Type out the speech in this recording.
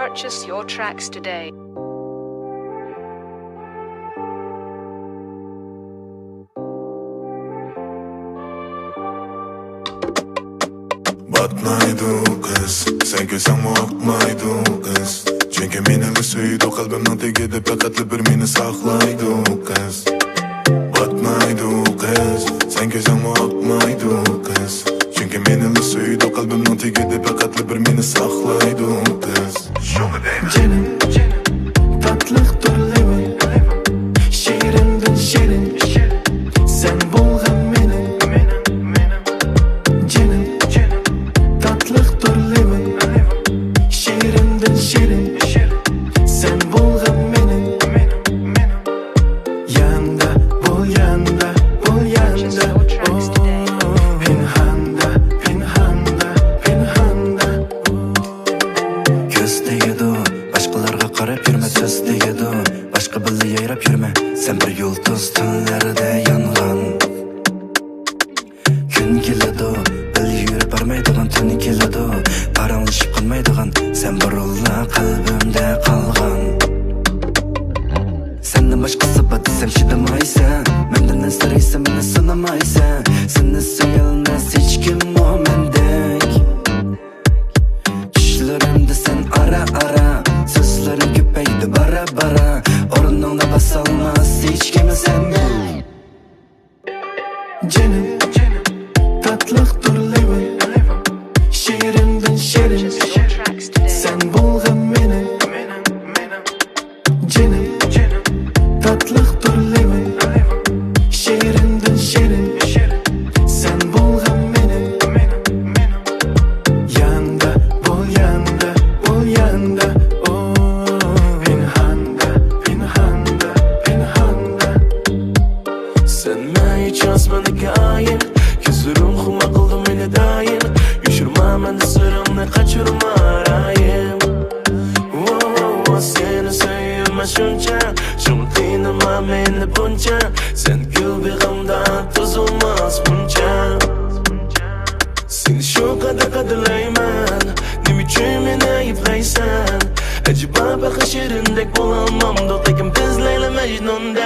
Purchase your tracks today. Batnaydu kız, sen köysəngmۇ aqmaydu kız. Çünkü menilə söyüdü, qəlbimdən tегиде, pəqətla bir meni saqlaydı kız. Batnaydu kız, sen köysəngmۇ aqmaydu kız. Çünkü menilə söyüdü, qəlbimdən tегиде, pəqətla bir meni saqlaydı kız. Şuna dəymən Jenim, tatlıqtır lېۋىڭ, şerindən şerin, sen bolğan mېنىڭ. Jenim, tatlıqtır lېۋىڭ, şerindən şerin, sen bolğan mېنىڭ. Yanda, bol yanda, bol yanda, pinhanda, pinhanda, pinhanda. Göz tegidu, başqalarga qarab yurma, söz tegidu, başqa birga yayrab yurma. Sen bir yulduz tunlarda yanğan. Kun keladi, bil yurib barmaydigan tun keladi, paranglashib qolmaydigan, sen birulla qalbimda qolgan. Senden başqasi bor desem chidamaysan, mendan asraysan, meni sinamaysan. Seni sevgilmas hech kim o mendek. Tushlarimda sen ara ara, so'zlaring ko'paydi bara bara, o'rningda bosolmas hech kim sendek. Jenim, tatliqtır lېۋىڭ, şerindən şerin, sen bolğan mېنىڭ. Jenim, tatliqtır lېۋىڭ, şerindən şerin, sen bolğan mېنىڭ. Yanda, bol yanda, bol yanda, pinhanda, pinhanda, pinhanda. Sen məni çözməni gayet, gözlerim xuma qıldı meni daim. Düşürmə məni sırrımı, qaçırma arayım. Seni sevmə şunca, şunu qıynama meni bunca. Sen gül bağımda tozulmaz bunca. Seni şu kadar qadırlayman, nima üçün meni ayıplaysan? Acaba baxışırındek bolamam, do'qligim biz Leyla Mecnun'da.